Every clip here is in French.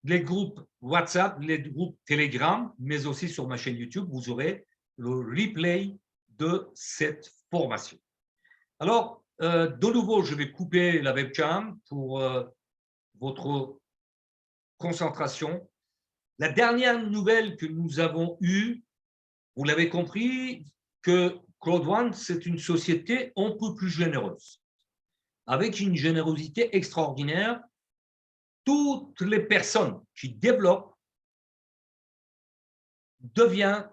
les groupes WhatsApp, les groupes Telegram, mais aussi sur ma chaîne YouTube, vous aurez le replay de cette formation. Alors, de nouveau, je vais couper la webcam pour votre concentration. La dernière nouvelle que nous avons eue, vous l'avez compris, que Cloud One, c'est une société un peu plus généreuse, avec une générosité extraordinaire. Toutes les personnes qui développent deviennent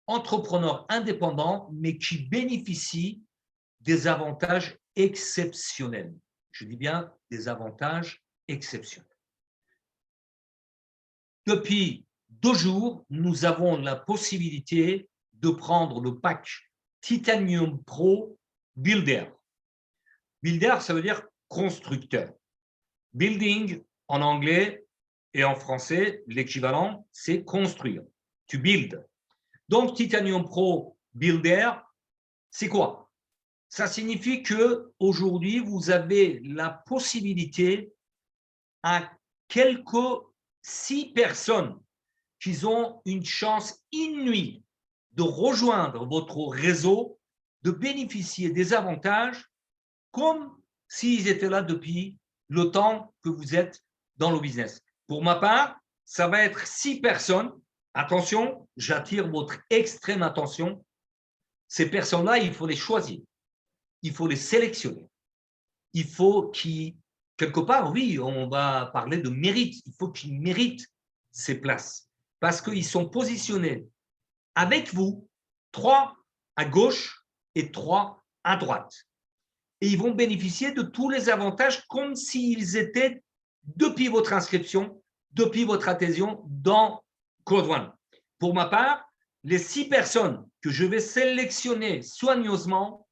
entrepreneurs indépendants, mais qui bénéficient des avantages exceptionnels. Je dis bien des avantages exceptionnels. Depuis 2 jours, nous avons la possibilité de prendre le pack Titanium Pro Builder. Builder, ça veut dire constructeur. Building en anglais et en français, l'équivalent, c'est construire. Tu build. Donc, Titanium Pro Builder, c'est quoi? Ça signifie qu'aujourd'hui, vous avez la possibilité à quelques 6 personnes qui ont une chance inouïe de rejoindre votre réseau, de bénéficier des avantages comme s'ils étaient là depuis le temps que vous êtes dans le business. Pour ma part, ça va être 6 personnes. Attention, j'attire votre extrême attention. Ces personnes-là, il faut les choisir. Il faut les sélectionner. Il faut qu'ils, quelque part, oui, on va parler de mérite. Il faut qu'ils méritent ces places parce qu'ils sont positionnés avec vous, 3 à gauche et 3 à droite. Et ils vont bénéficier de tous les avantages comme s'ils étaient depuis votre inscription, depuis votre adhésion dans Cloud One. Pour ma part, les 6 personnes que je vais sélectionner soigneusement,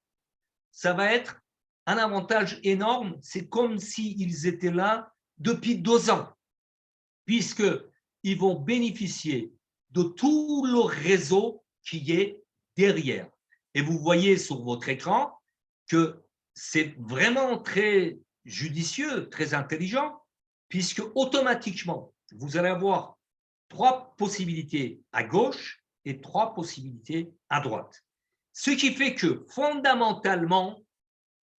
ça va être un avantage énorme. C'est comme s'ils étaient là depuis 2 ans, puisqu'ils vont bénéficier de tout le réseau qui est derrière. Et vous voyez sur votre écran que c'est vraiment très judicieux, très intelligent, puisque automatiquement, vous allez avoir 3 possibilités à gauche et 3 possibilités à droite. Ce qui fait que fondamentalement,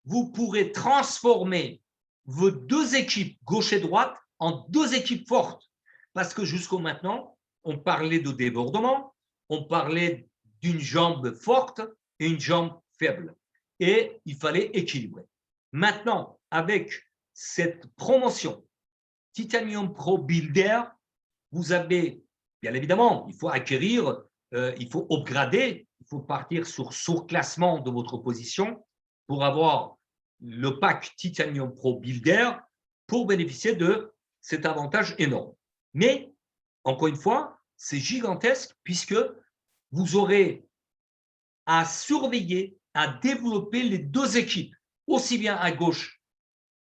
vous pourrez transformer vos 2 équipes, gauche et droite, en 2 équipes fortes. Parce que jusqu'au maintenant, on parlait de débordement, on parlait d'une jambe forte et une jambe faible. Et il fallait équilibrer. Maintenant, avec cette promotion Titanium Pro Builder, vous avez, bien évidemment, il faut acquérir, il faut upgrader, il faut partir sur surclassement de votre position pour avoir le pack Titanium Pro Builder pour bénéficier de cet avantage énorme. Mais, encore une fois, c'est gigantesque puisque vous aurez à surveiller, à développer les 2 équipes, aussi bien à gauche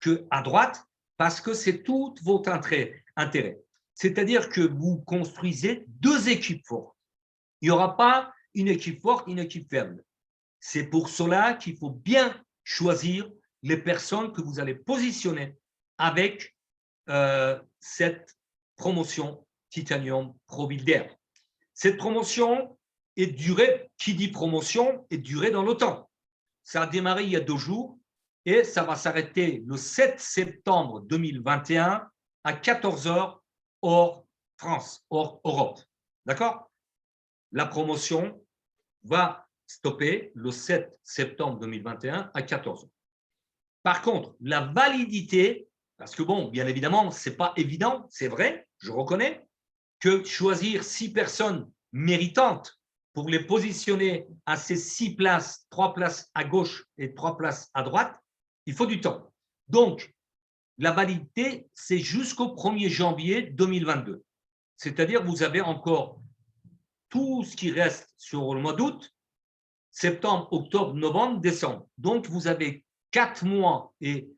qu'à droite, parce que c'est tout votre intérêt. C'est-à-dire que vous construisez 2 équipes fortes. Il n'y aura pas une équipe forte, une équipe faible. C'est pour cela qu'il faut bien choisir les personnes que vous allez positionner avec cette promotion Titanium Pro Builder. Cette promotion est durée, qui dit promotion, est durée dans le temps. Ça a démarré il y a 2 jours et ça va s'arrêter le 7 septembre 2021 à 14h hors France, hors Europe. D'accord? La promotion va stopper le 7 septembre 2021 à 14h. Par contre, la validité, parce que bon, bien évidemment, ce n'est pas évident, c'est vrai, je reconnais, que choisir 6 personnes méritantes pour les positionner à ces 6 places, 3 places à gauche et 3 places à droite, il faut du temps. Donc, la validité, c'est jusqu'au 1er janvier 2022. C'est-à-dire, vous avez encore tout ce qui reste sur le mois d'août, septembre, octobre, novembre, décembre. Donc, vous avez 4 mois et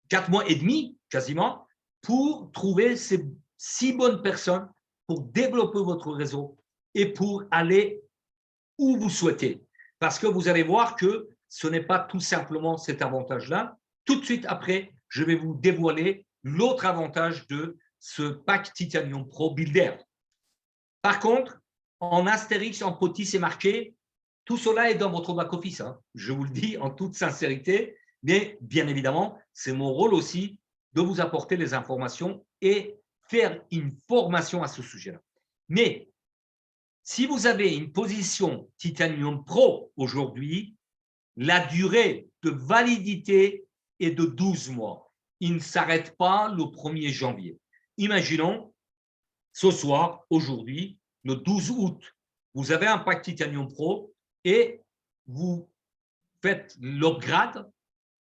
4 mois et demi, quasiment, pour trouver ces 6 bonnes personnes pour développer votre réseau et pour aller où vous souhaitez. Parce que vous allez voir que ce n'est pas tout simplement cet avantage-là. Tout de suite après, je vais vous dévoiler l'autre avantage de ce pack Titanium Pro Builder. Par contre, en astérix, en petit, c'est marqué, tout cela est dans votre back-office. Hein. Je vous le dis en toute sincérité, mais bien évidemment, c'est mon rôle aussi de vous apporter les informations et faire une formation à ce sujet-là. Mais si vous avez une position Titanium Pro aujourd'hui, la durée de validité est de 12 mois. Il ne s'arrête pas le 1er janvier. Imaginons, ce soir, aujourd'hui, le 12 août, vous avez un pack Titanium Pro et vous faites l'upgrade,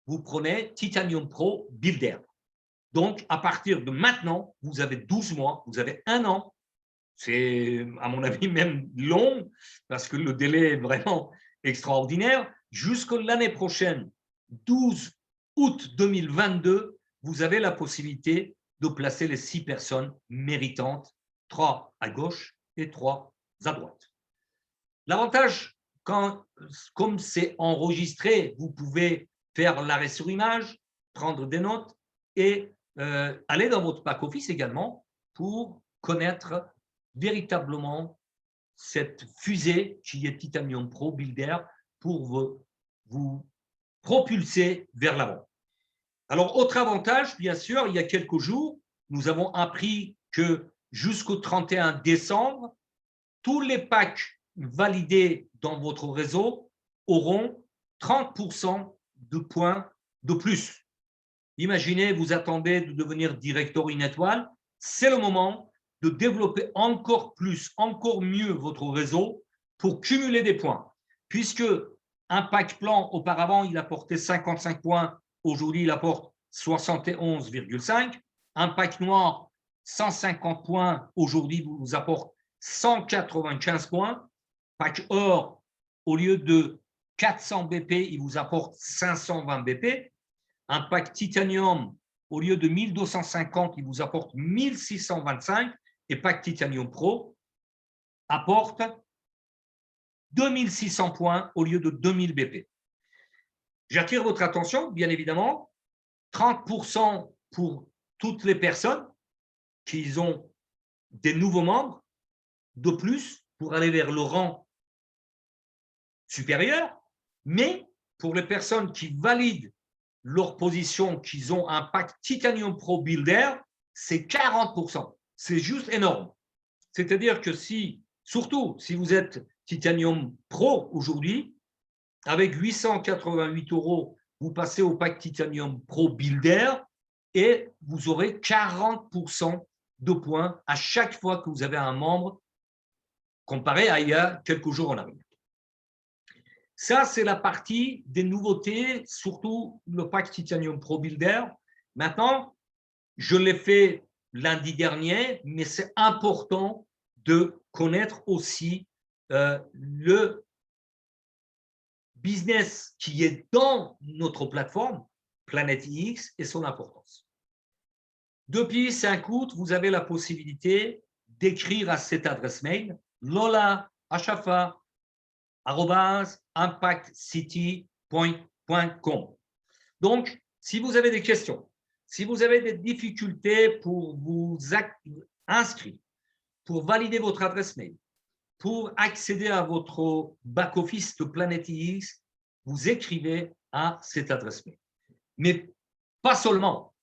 vous prenez Titanium Pro Builder. Donc, à partir de maintenant, vous avez 12 mois, vous avez 1 an. C'est, à mon avis, même long, parce que le délai est vraiment extraordinaire. Jusqu'à l'année prochaine, 12 août 2022, vous avez la possibilité de placer les 6 personnes méritantes, 3 à gauche et 3 à droite. L'avantage, comme c'est enregistré, vous pouvez faire l'arrêt sur image, prendre des notes et aller dans votre back-office également pour connaître véritablement cette fusée qui est Titanium Pro Builder pour vous propulser vers l'avant. Alors, autre avantage, bien sûr, il y a quelques jours, nous avons appris que jusqu'au 31 décembre, tous les packs validés dans votre réseau auront 30% de points de plus. Imaginez, vous attendez de devenir directeur une étoile, c'est le moment de développer encore plus, encore mieux votre réseau pour cumuler des points. Puisque un pack blanc, auparavant, il apportait 55 points, aujourd'hui, il apporte 71,5. Un pack noir, 150 points, aujourd'hui, vous apporte 195 points. Pack or, au lieu de 400 BP, il vous apporte 520 BP. Un pack titanium, au lieu de 1250, il vous apporte 1625. Et pack Titanium Pro apporte 2600 points au lieu de 2000 BP. J'attire votre attention, bien évidemment, 30% pour toutes les personnes qui ont des nouveaux membres de plus pour aller vers le rang supérieur, mais pour les personnes qui valident leur position, qu'ils ont un pack Titanium Pro Builder, c'est 40%. C'est juste énorme. C'est-à-dire que surtout si vous êtes Titanium Pro aujourd'hui, avec 888 €, vous passez au pack Titanium Pro Builder et vous aurez 40% de points à chaque fois que vous avez un membre, comparé à il y a quelques jours en arrière. Ça, c'est la partie des nouveautés, surtout le pack Titanium Pro Builder. Maintenant, je l'ai fait lundi dernier, mais c'est important de connaître aussi le business qui est dans notre plateforme, Planète X, et son importance. Depuis 5 août, vous avez la possibilité d'écrire à cette adresse mail, lola@impactcity.com. Donc, si vous avez des questions, si vous avez des difficultés pour vous inscrire, pour valider votre adresse mail, pour accéder à votre back-office de Planète X, vous écrivez à cette adresse mail. Mais pas seulement,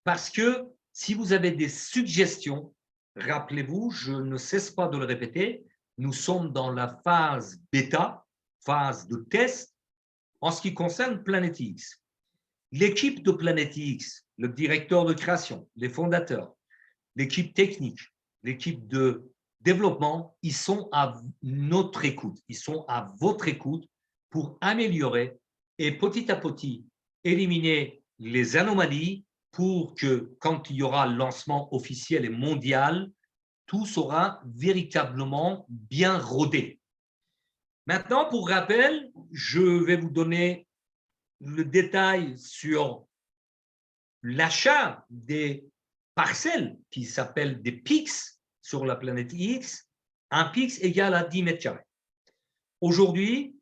parce que si vous avez des suggestions, rappelez-vous, je ne cesse pas de le répéter, nous sommes dans la phase bêta, phase de test, en ce qui concerne Planète X. L'équipe de Planète X, le directeur de création, les fondateurs, l'équipe technique, l'équipe de développement, ils sont à notre écoute, ils sont à votre écoute pour améliorer et petit à petit éliminer les anomalies pour que quand il y aura le lancement officiel et mondial, tout sera véritablement bien rodé. Maintenant, pour rappel, je vais vous donner le détail sur l'achat des parcelles qui s'appellent des PIX sur la planète X. Un PIX égale à 10 mètres carrés. Aujourd'hui,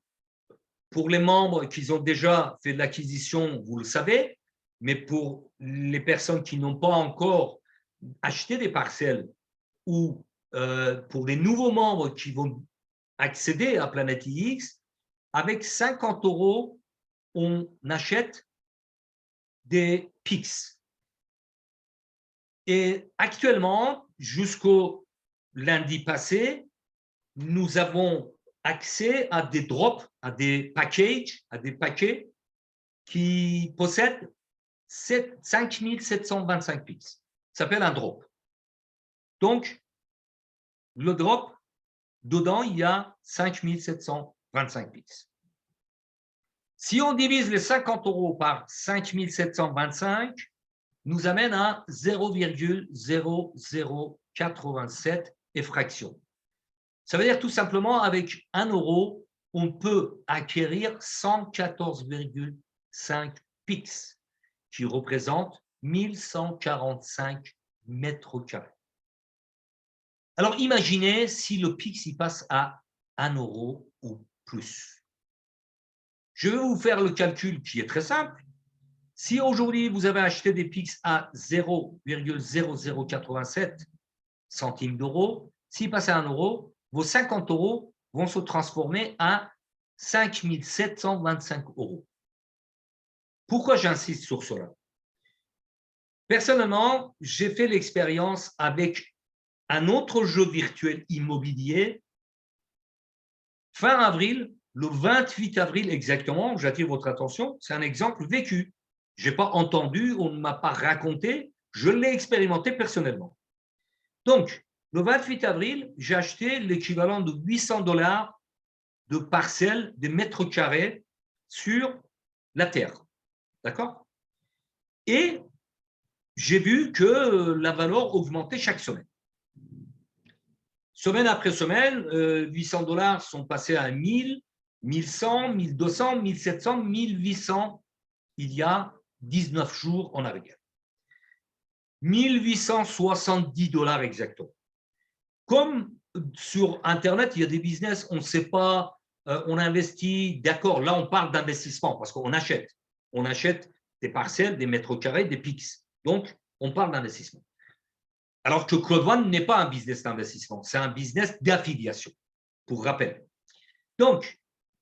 pour les membres qui ont déjà fait de l'acquisition, vous le savez, mais pour les personnes qui n'ont pas encore acheter des parcelles ou pour les nouveaux membres qui vont accéder à Planète IX, avec 50 €, on achète des PIX. Et actuellement, jusqu'au lundi passé, nous avons accès à des drops, à des packages, à des paquets qui possèdent 5725 PIX. Ça s'appelle un drop. Donc, le drop, dedans, il y a 5725 PIX. Si on divise les 50 € par 5725, nous amène à 0,0087 effractions. Ça veut dire tout simplement, avec 1 €, on peut acquérir 114,5 PIX, qui représentent 1145 mètres carrés. Alors, imaginez si le PIX il passe à 1 € ou plus. Je vais vous faire le calcul qui est très simple. Si aujourd'hui, vous avez acheté des PIX à 0,0087 centimes d'euros, s'il passe à 1 €, vos 50 € vont se transformer à 5 725 €. Pourquoi j'insiste sur cela? Personnellement, j'ai fait l'expérience avec un autre jeu virtuel immobilier. Fin avril, le 28 avril exactement, j'attire votre attention, c'est un exemple vécu. Je n'ai pas entendu, on ne m'a pas raconté, je l'ai expérimenté personnellement. Donc, le 28 avril, j'ai acheté l'équivalent de 800 $ de parcelles, des mètres carrés sur la terre. D'accord? Et j'ai vu que la valeur augmentait chaque semaine. Semaine après semaine, 800 $ sont passés à 1000, 1100, 1200, 1700, 1800 il y a 19 jours en arrière. 1870 $ exactement. Comme sur Internet, il y a des business, on ne sait pas, on investit, d'accord, là on parle d'investissement parce qu'on achète. On achète des parcelles, des mètres carrés, des PIX. Donc, on parle d'investissement. Alors que Claude One n'est pas un business d'investissement, c'est un business d'affiliation, pour rappel. Donc,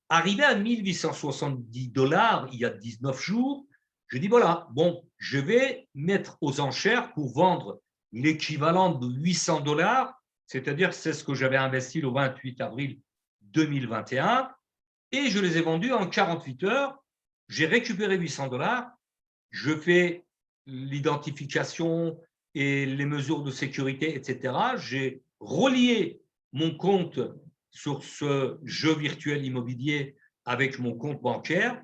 arrivé à 1870 $ il y a 19 jours, je dis voilà, bon, je vais mettre aux enchères pour vendre l'équivalent de 800 $, c'est-à-dire c'est ce que j'avais investi le 28 avril 2021, et je les ai vendus en 48 heures. J'ai récupéré 800 $, je fais l'identification et les mesures de sécurité, etc. J'ai relié mon compte sur ce jeu virtuel immobilier avec mon compte bancaire.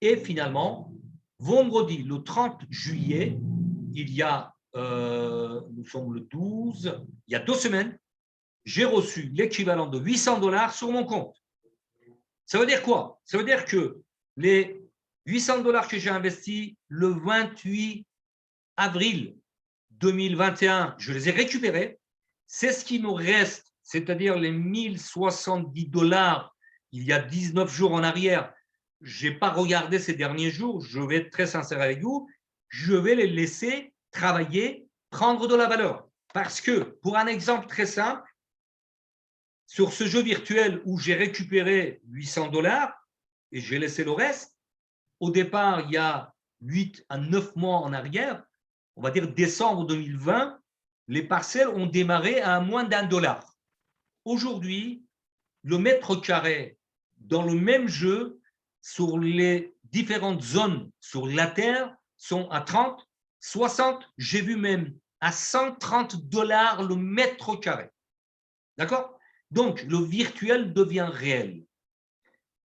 Et finalement, vendredi, le 30 juillet, il y a, nous sommes le 12, il y a 2 semaines, j'ai reçu l'équivalent de 800 $ sur mon compte. Ça veut dire quoi? Ça veut dire que les 800 $ que j'ai investis le 28 avril 2021, je les ai récupérés. C'est ce qui nous reste, c'est-à-dire les 1070 $ il y a 19 jours en arrière. Je n'ai pas regardé ces derniers jours, je vais être très sincère avec vous, je vais les laisser travailler, prendre de la valeur. Parce que, pour un exemple très simple, sur ce jeu virtuel où j'ai récupéré 800 $ et j'ai laissé le reste, au départ, il y a 8 à 9 mois en arrière, on va dire décembre 2020, les parcelles ont démarré à moins d'1 $. Aujourd'hui, le mètre carré dans le même jeu, sur les différentes zones sur la Terre, sont à 30, 60, j'ai vu même à 130 $ le mètre carré. D'accord? Donc, le virtuel devient réel.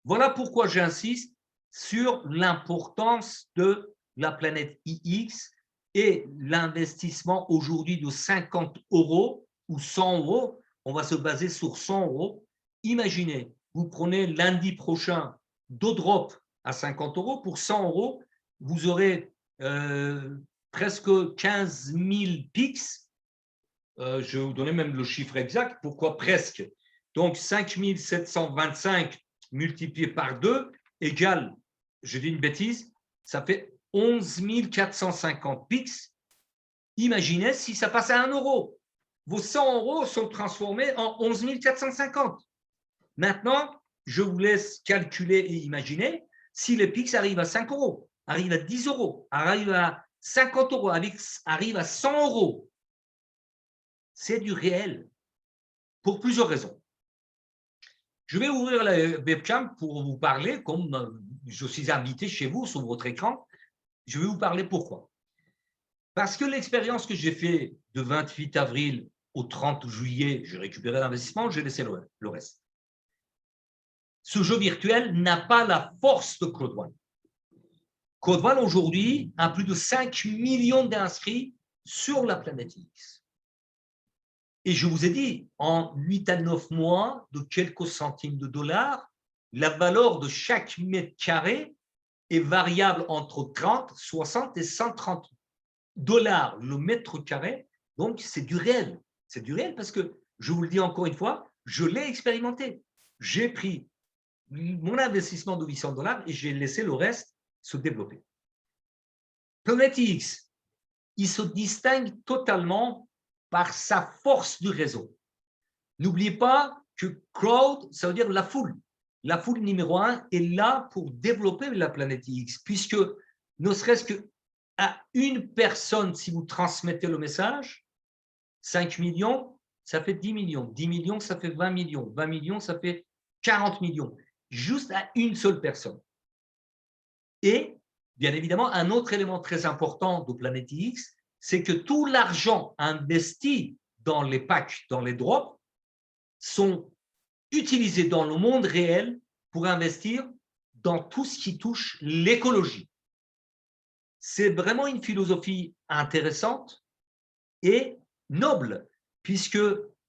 Voilà pourquoi j'insiste sur l'importance de la planète IX et l'investissement aujourd'hui de 50 € ou 100 €. On va se baser sur 100 €. Imaginez, vous prenez lundi prochain 2 drops à 50 € pour 100 €, vous aurez presque 15 000 PIX. Je vais vous donner même le chiffre exact. Pourquoi presque? Donc 5 725 multiplié par 2 égale, je dis une bêtise, ça fait 11 450 PIX. Imaginez si ça passe à 1 euro. Vos 100 euros sont transformés en 11 450. Maintenant, je vous laisse calculer et imaginer si les PIX arrivent à 5 euros, arrivent à 10 euros, arrivent à 50 euros, arrivent à 100 euros. C'est du réel pour plusieurs raisons. Je vais ouvrir la webcam pour vous parler, comme je suis invité chez vous sur votre écran. Je vais vous parler pourquoi. Parce que l'expérience que j'ai faite de 28 avril au 30 juillet, j'ai récupéré l'investissement, j'ai laissé le reste. Ce jeu virtuel n'a pas la force de Claude One. Claude One aujourd'hui a plus de 5 millions d'inscrits sur la planète X. Et je vous ai dit, en 8 à 9 mois, de quelques centimes de dollars, la valeur de chaque mètre carré est variable entre 30, 60 et 130 dollars le mètre carré. Donc, c'est du réel. C'est du réel parce que, je vous le dis encore une fois, je l'ai expérimenté. J'ai pris mon investissement de 800 dollars et j'ai laissé le reste se développer. Planète X, il se distingue totalement par sa force du réseau. N'oubliez pas que crowd, ça veut dire la foule. La foule numéro 1 est là pour développer la planète X, puisque ne serait-ce qu'à une personne, si vous transmettez le message, 5 millions, ça fait 10 millions. 10 millions, ça fait 20 millions. 20 millions, ça fait 40 millions. Juste à une seule personne. Et, bien évidemment, un autre élément très important de Planète X, c'est que tout l'argent investi dans les packs, dans les drops, sont utilisés dans le monde réel pour investir dans tout ce qui touche l'écologie. C'est vraiment une philosophie intéressante et noble, puisque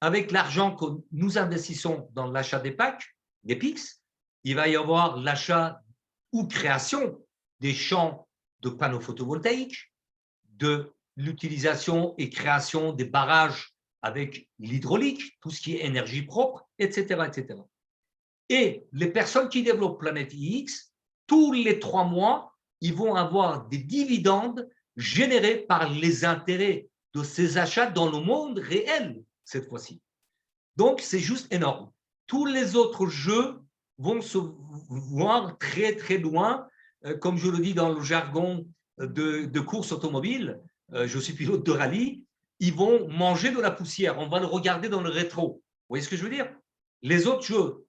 avec l'argent que nous investissons dans l'achat des packs, des PIX, il va y avoir l'achat ou création des champs de panneaux photovoltaïques, de l'utilisation et création des barrages avec l'hydraulique, tout ce qui est énergie propre, etc., etc. Et les personnes qui développent Planète X, tous les 3 mois, ils vont avoir des dividendes générés par les intérêts de ces achats dans le monde réel, cette fois-ci. Donc, c'est juste énorme. Tous les autres jeux vont se voir très, très loin. Comme je le dis dans le jargon de course automobile, je suis pilote de rallye, ils vont manger de la poussière. On va le regarder dans le rétro. Vous voyez ce que je veux dire? Les autres jeux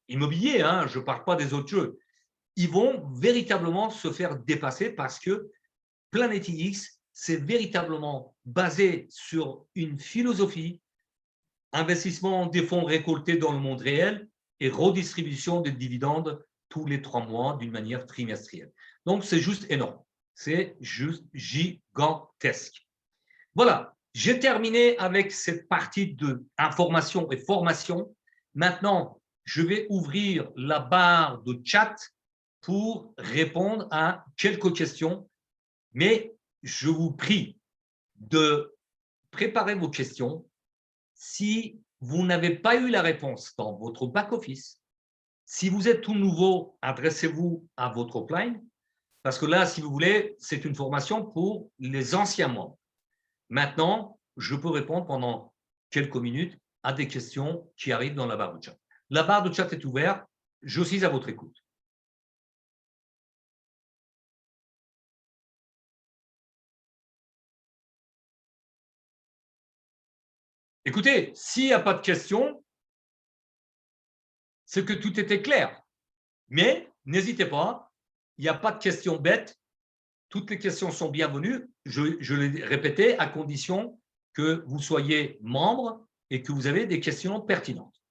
immobiliers, hein, je ne parle pas des autres jeux, ils vont véritablement se faire dépasser parce que Planète X, c'est véritablement basé sur une philosophie, investissement des fonds récoltés dans le monde réel et redistribution des dividendes tous les 3 mois d'une manière trimestrielle. Donc, c'est juste énorme. C'est juste gigantesque. Voilà, j'ai terminé avec cette partie de information et formation. Maintenant, je vais ouvrir la barre de chat pour répondre à quelques questions. Mais je vous prie de préparer vos questions. Si vous n'avez pas eu la réponse dans votre back-office, si vous êtes tout nouveau, adressez-vous à votre upline, parce que là, si vous voulez, c'est une formation pour les anciens membres. Maintenant, je peux répondre pendant quelques minutes à des questions qui arrivent dans la barre de chat. La barre de chat est ouverte, je suis à votre écoute. Écoutez, s'il n'y a pas de questions, c'est que tout était clair. Mais n'hésitez pas, il n'y a pas de questions bêtes. Toutes les questions sont bienvenues. Je l'ai répété, à condition que vous soyez membre et que vous avez des questions pertinentes.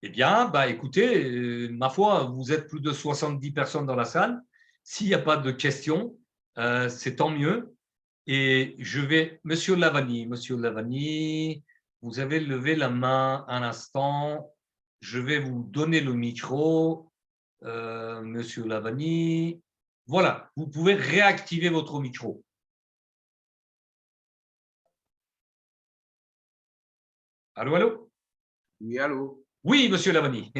Eh bien, écoutez, ma foi, vous êtes plus de 70 personnes dans la salle. S'il n'y a pas de questions, c'est tant mieux. Et je vais, Monsieur Lavani, vous avez levé la main un instant. Je vais vous donner le micro. Monsieur Lavani, voilà, vous pouvez réactiver votre micro. Allô, allô? Oui, allô. Oui, Monsieur Lavani.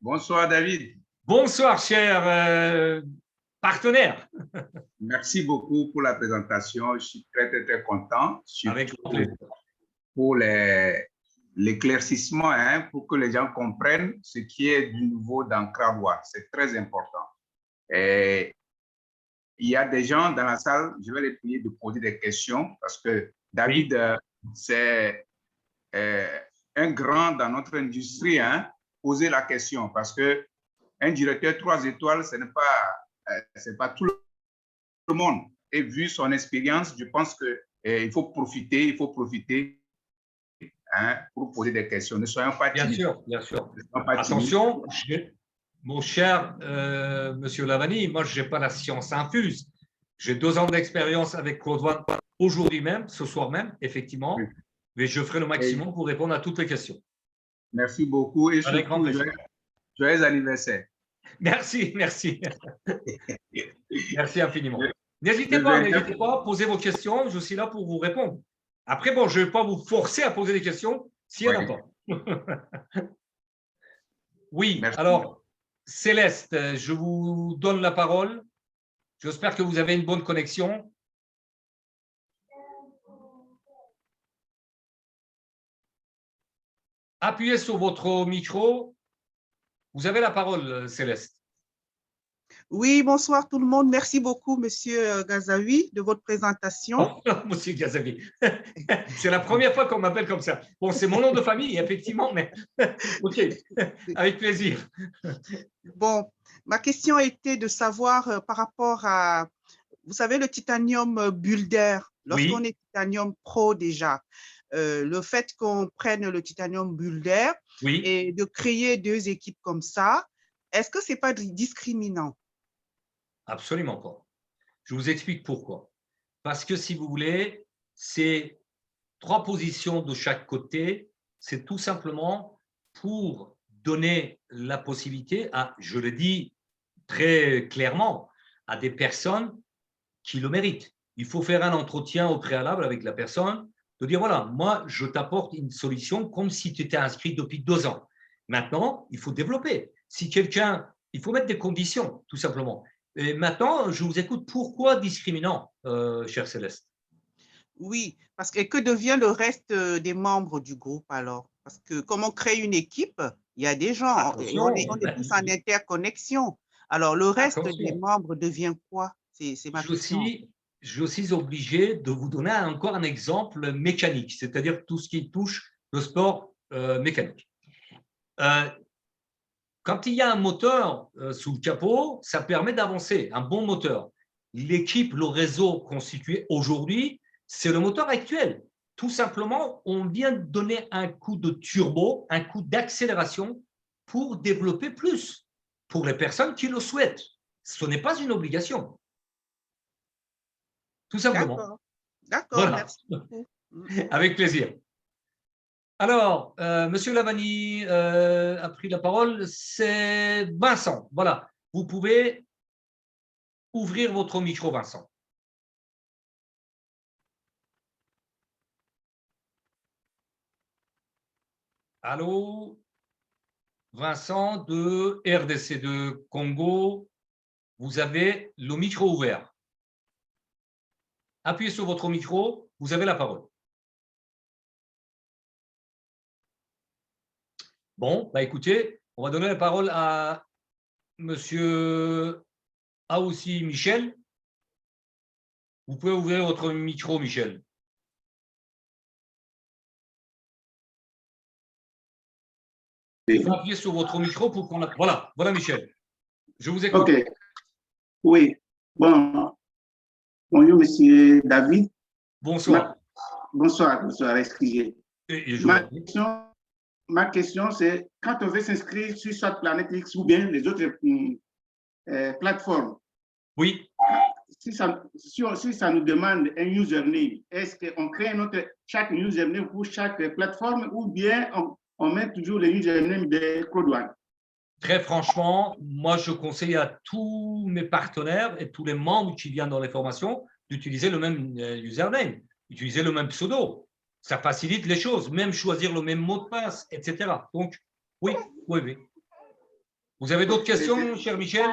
Bonsoir, David. Bonsoir, cher partenaire. Merci beaucoup pour la présentation. Je suis très, très, très content. Avec grand plaisir. Pour l'éclaircissement, hein, pour que les gens comprennent ce qui est du nouveau dans CrowdWatch. C'est très important. Et il y a des gens dans la salle, je vais les prier de poser des questions parce que David, oui, c'est un grand dans notre industrie, hein, poser la question parce que un directeur 3 étoiles, ce n'est pas tout le monde. Et vu son expérience, je pense qu'il faut profiter hein, pour poser des questions. Ne soyons pas timides. Bien sûr, bien sûr. Attention, mon cher Monsieur Lavani, moi, je n'ai pas la science infuse. J'ai 2 ans d'expérience avec CrowdWatch aujourd'hui même, ce soir même, effectivement. Oui. Mais je ferai le maximum pour répondre à toutes les questions. Merci beaucoup et avec grand plaisir. Joyeux anniversaire. Merci, merci. Merci infiniment. N'hésitez pas, posez vos questions, je suis là pour vous répondre. Après, bon, je ne vais pas vous forcer à poser des questions s'il n'y en a pas. Oui, merci. Alors, Céleste, je vous donne la parole. J'espère que vous avez une bonne connexion. Appuyez sur votre micro. Vous avez la parole, Céleste. Oui, bonsoir tout le monde. Merci beaucoup, Monsieur Gazaoui, de votre présentation. Oh, Monsieur Gazaoui, c'est la première fois qu'on m'appelle comme ça. Bon, c'est mon nom de famille, effectivement, mais OK, avec plaisir. Bon, ma question était de savoir par rapport à, vous savez, le Titanium Builder, lorsqu'on est Titanium Pro déjà, le fait qu'on prenne le Titanium Builder et de créer 2 équipes comme ça, est-ce que ce n'est pas discriminant? Absolument pas. Je vous explique pourquoi. Parce que si vous voulez, c'est 3 positions de chaque côté. C'est tout simplement pour donner la possibilité à, je le dis très clairement, à des personnes qui le méritent. Il faut faire un entretien au préalable avec la personne, de dire voilà, moi, je t'apporte une solution comme si tu étais inscrit depuis 2 ans. Maintenant, il faut développer. Si quelqu'un, il faut mettre des conditions, tout simplement. Et maintenant, je vous écoute. Pourquoi discriminant, chère Céleste? Oui, parce que devient le reste des membres du groupe alors? Parce que comme on crée une équipe, il y a des gens, on est tous en interconnexion. Alors, le reste des membres devient quoi? C'est ma question. Je suis obligé de vous donner encore un exemple mécanique, c'est-à-dire tout ce qui touche le sport mécanique. Quand il y a un moteur sous le capot, ça permet d'avancer, un bon moteur. L'équipe, le réseau constitué aujourd'hui, c'est le moteur actuel. Tout simplement, on vient de donner un coup de turbo, un coup d'accélération pour développer plus, pour les personnes qui le souhaitent. Ce n'est pas une obligation. Tout simplement. D'accord, voilà. Merci beaucoup. Avec plaisir. Alors, Monsieur Lavani a pris la parole, c'est Vincent. Voilà, vous pouvez ouvrir votre micro, Vincent. Allô, Vincent de RDC de Congo, vous avez le micro ouvert. Appuyez sur votre micro, vous avez la parole. Bon, bah écoutez, on va donner la parole à Monsieur Aoussi Michel. Vous pouvez ouvrir votre micro, Michel. Vous appuyez sur votre micro pour qu'on... Voilà, voilà Michel. Je vous écoute. OK. Oui. Bon. Bonjour, Monsieur David. Bonsoir. Bonsoir, excusez. Ma question, c'est quand on veut s'inscrire sur soit Planète X ou bien les autres plateformes. Oui. Si ça nous demande un username, est-ce qu'on crée chaque username pour chaque plateforme ou bien on met toujours le username de CrowdWatch? Très franchement, moi, je conseille à tous mes partenaires et tous les membres qui viennent dans les formations d'utiliser le même username, utiliser le même pseudo. Ça facilite les choses, même choisir le même mot de passe, etc. Donc, oui, oui, oui. Vous avez d'autres questions, cher Michel?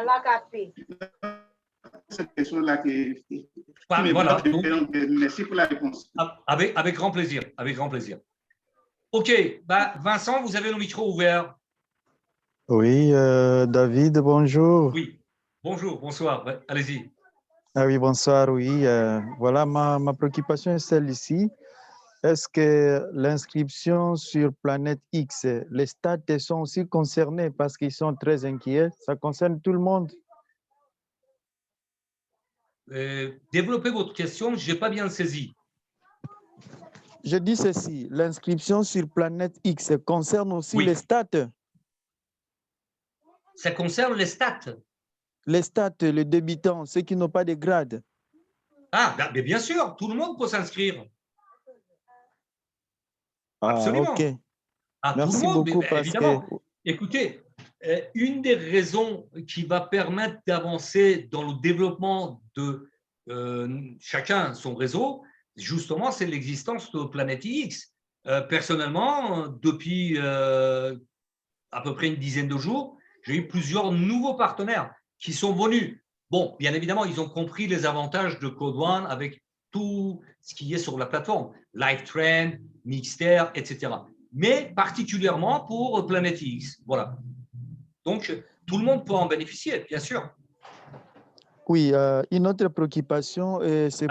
cette question-là Voilà. Donc, merci pour la réponse. Avec grand plaisir. Avec grand plaisir. OK. Bah, Vincent, vous avez le micro ouvert. Oui, David, bonjour. Oui. Bonjour, bonsoir. Ouais, allez-y. Ah oui, bonsoir, oui. Voilà, ma préoccupation est celle-ci. Est-ce que l'inscription sur Planète X, les stades sont aussi concernés parce qu'ils sont très inquiets? Ça concerne tout le monde? Développez votre question, je n'ai pas bien saisi. Je dis ceci, l'inscription sur Planète X concerne aussi Oui. les stats? Ça concerne les stats. Les stats, les débutants, ceux qui n'ont pas de grade. Ah, mais bien sûr, tout le monde peut s'inscrire. Absolument. OK. Ah, Merci tout le monde, beaucoup mais, parce évidemment. que… Écoutez, une des raisons qui va permettre d'avancer dans le développement de chacun son réseau, justement, c'est l'existence de Planète X. Personnellement, depuis à peu près une dizaine de jours, j'ai eu plusieurs nouveaux partenaires qui sont venus. Bon, bien évidemment, ils ont compris les avantages de Code One avec tout ce qui est sur la plateforme, LiveTrend, Mixter, etc. Mais particulièrement pour Planète X. Voilà. Donc, tout le monde peut en bénéficier, bien sûr. Oui, une autre préoccupation, c'est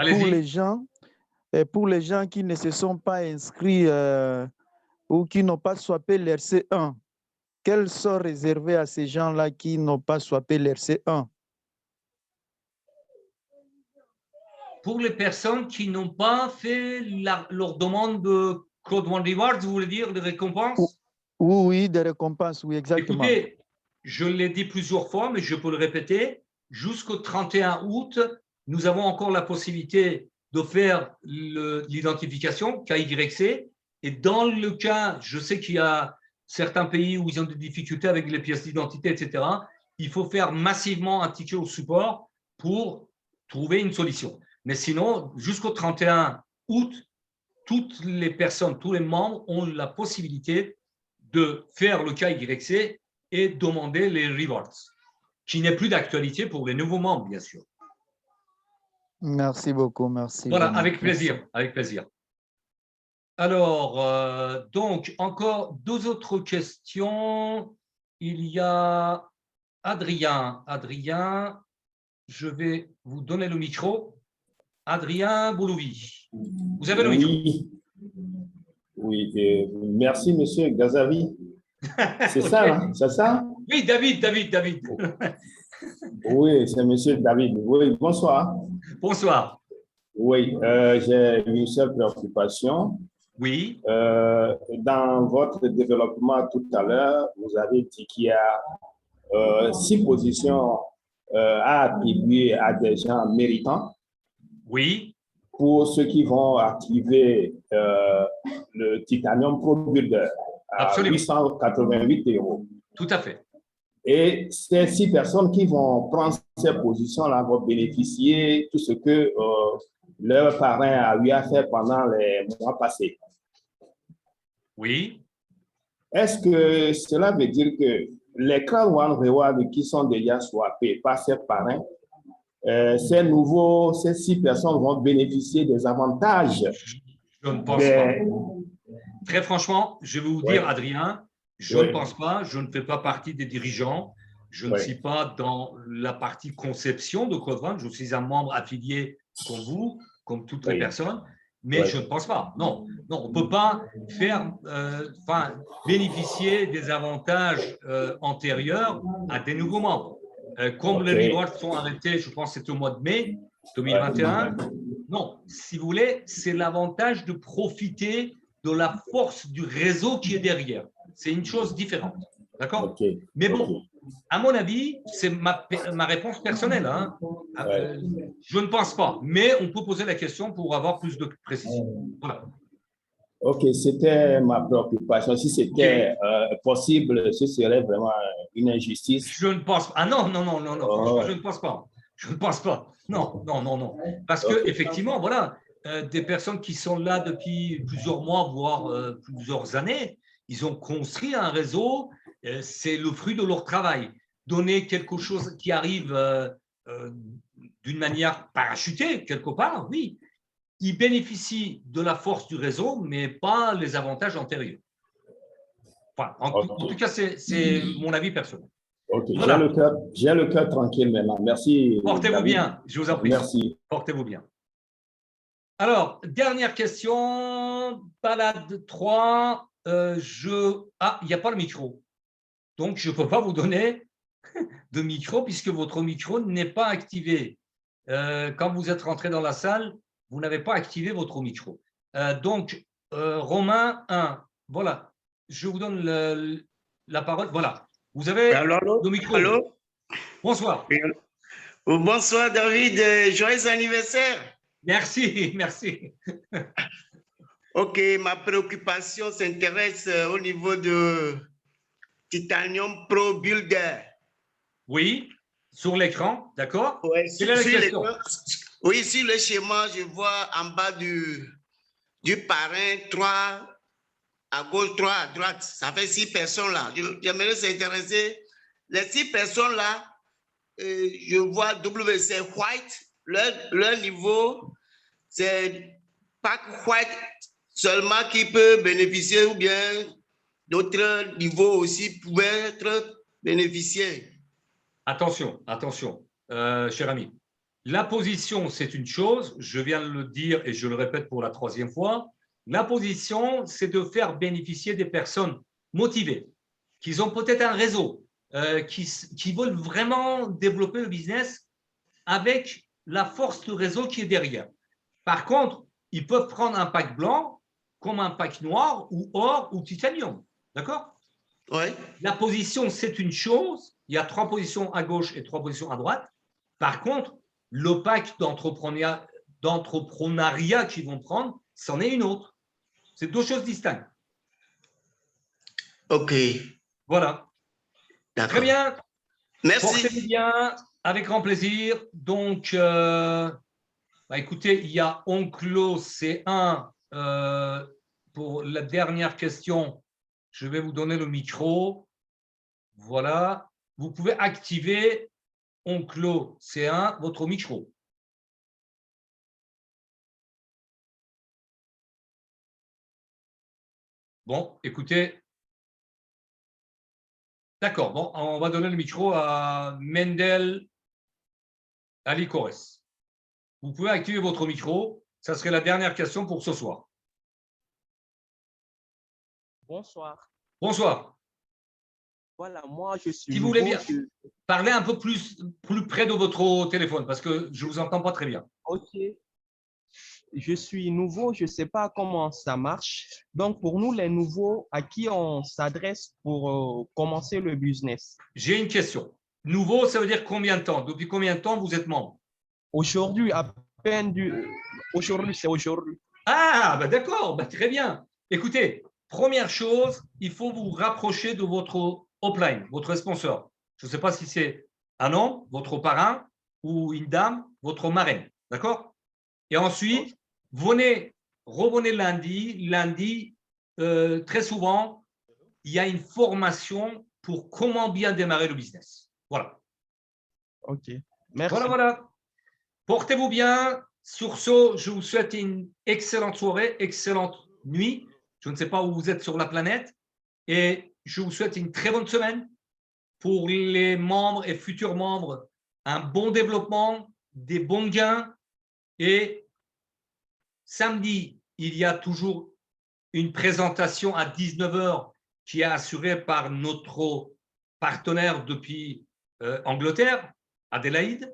pour les gens qui ne se sont pas inscrits ou qui n'ont pas swappé l'RC1. Quels sont réservés à ces gens-là qui n'ont pas swappé l'RC1? Pour les personnes qui n'ont pas fait leur demande de Code One Rewards, vous voulez dire, de récompenses? Oui, des récompenses, oui, exactement. Écoutez, je l'ai dit plusieurs fois, mais je peux le répéter, jusqu'au 31 août, nous avons encore la possibilité de faire l'identification KYC. Et dans le cas, je sais qu'il y a certains pays où ils ont des difficultés avec les pièces d'identité, etc. Il faut faire massivement un ticket au support pour trouver une solution. Mais sinon, jusqu'au 31 août, toutes les personnes, tous les membres ont la possibilité de faire le KYC et demander les rewards, qui n'est plus d'actualité pour les nouveaux membres, bien sûr. Merci beaucoup, merci. Voilà, vraiment. avec plaisir, Merci. avec plaisir. Alors, donc, encore deux autres questions. Il y a Adrien. Adrien, je vais vous donner le micro. Adrien Boulouvi, vous avez le micro. Oui, merci, monsieur Gazavi. C'est Okay. ça, hein? C'est ça? Oui, David. Oui, c'est monsieur David. Oui, bonsoir. Bonsoir. Oui, j'ai une seule préoccupation. Oui. Dans votre développement tout à l'heure, vous avez dit qu'il y a 6 positions à attribuer à des gens méritants. Oui. Pour ceux qui vont activer le Titanium Pro Builder à Absolument. 888 €. Tout à fait. Et ces 6 personnes qui vont prendre ces positions-là vont bénéficier de tout ce que leur parrain a eu à faire pendant les mois passés. Oui. Est-ce que cela veut dire que les Crowd One Rewards qui sont déjà swappés par ces parrains, ces 6 personnes vont bénéficier des avantages? Je ne pense pas. Très franchement, je vais vous dire, Adrien, je ne pense pas, je ne fais pas partie des dirigeants, je ne suis pas dans la partie conception de Code One, je suis un membre affilié comme vous, comme toutes les personnes, mais je ne pense pas. Non, on ne peut pas faire, bénéficier des avantages antérieurs à des nouveaux membres. Comme les rewards sont arrêtés, je pense que c'était au mois de mai 2021. Non, si vous voulez, c'est l'avantage de profiter de la force du réseau qui est derrière. C'est une chose différente. D'accord? Mais bon, à mon avis, c'est ma réponse personnelle. Hein. Je ne pense pas, mais on peut poser la question pour avoir plus de précision. Voilà. Ok, c'était ma préoccupation. Si c'était possible, ce serait vraiment une injustice. Je ne pense pas. Ah non. Franchement, je ne pense pas. Je ne pense pas. Non. Parce que effectivement, voilà, des personnes qui sont là depuis plusieurs mois, voire plusieurs années, ils ont construit un réseau. C'est le fruit de leur travail. Donner quelque chose qui arrive d'une manière parachutée, quelque part, oui, ils bénéficient de la force du réseau, mais pas les avantages antérieurs. Enfin, en tout cas, c'est mon avis personnel. Ok, Voilà. j'ai le cœur tranquille maintenant. Merci. Portez-vous bien, je vous en prie. Merci. Portez-vous bien. Alors, dernière question, balade 3. Ah, il n'y a pas le micro. Donc, je ne peux pas vous donner de micro puisque votre micro n'est pas activé. Quand vous êtes rentré dans la salle, vous n'avez pas activé votre micro. Donc, Romain 1, voilà, je vous donne la parole. Voilà, vous avez le micro. Allô? Bonsoir. Bonsoir David, joyeux anniversaire. Merci, merci. Ok, ma préoccupation s'intéresse au niveau de Titanium Pro Builder. Oui, sur l'écran, d'accord? Ouais, oui, sur le schéma, je vois en bas du parrain 3 à gauche, 3 à droite. Ça fait 6 personnes là. J'aimerais s'intéresser. Les 6 personnes là, je vois WC White, leur niveau, c'est pas White seulement qui peut bénéficier ou bien d'autres niveaux aussi pouvaient être bénéficiés. Attention, attention, cher ami. La position, c'est une chose, je viens de le dire et je le répète pour la 3e fois. La position, c'est de faire bénéficier des personnes motivées, qui ont peut-être un réseau, qui veulent vraiment développer le business avec la force du réseau qui est derrière. Par contre, ils peuvent prendre un pack blanc comme un pack noir ou or ou titanium. D'accord? Oui. La position, c'est une chose. Il y a 3 positions à gauche et 3 positions à droite. Par contre, le pack d'entrepreneuriat qu'ils vont prendre, c'en est une autre. C'est 2 choses distinctes. OK. Voilà. Très bien. Merci. Portez-vous bien, avec grand plaisir. Donc, écoutez, il y a Onclo C1 pour la dernière question. Je vais vous donner le micro. Voilà. Vous pouvez activer Onclo C1, votre micro. Bon, écoutez. D'accord, bon, on va donner le micro à Mendel Alicores. Vous pouvez activer votre micro. Ça serait la dernière question pour ce soir. Bonsoir. Bonsoir. Voilà, moi, je suis Si vous voulez bien parler un peu plus près de votre téléphone, parce que je ne vous entends pas très bien. OK. Je suis nouveau, je ne sais pas comment ça marche. Donc, pour nous, les nouveaux, à qui on s'adresse pour commencer le business? J'ai une question. Nouveau, ça veut dire combien de temps? Depuis combien de temps vous êtes membre? Aujourd'hui, à peine aujourd'hui, c'est aujourd'hui. Ah, bah d'accord, bah très bien. Écoutez, première chose, il faut vous rapprocher de votre upline, votre sponsor. Je ne sais pas si c'est un homme, votre parrain, ou une dame, votre marraine. D'accord? Et ensuite, revenez lundi. Lundi, très souvent, il y a une formation pour comment bien démarrer le business. Voilà. OK. Merci. Voilà. Portez-vous bien. Sur ce, je vous souhaite une excellente soirée, excellente nuit. Je ne sais pas où vous êtes sur la planète. Et je vous souhaite une très bonne semaine. Pour les membres et futurs membres, un bon développement, des bons gains. Et samedi, il y a toujours une présentation à 19h qui est assurée par notre partenaire depuis Angleterre, Adélaïde.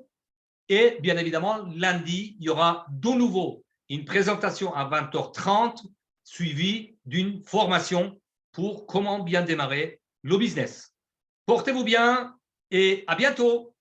Et bien évidemment, lundi, il y aura de nouveau une présentation à 20h30 suivie d'une formation pour comment bien démarrer le business. Portez-vous bien et à bientôt.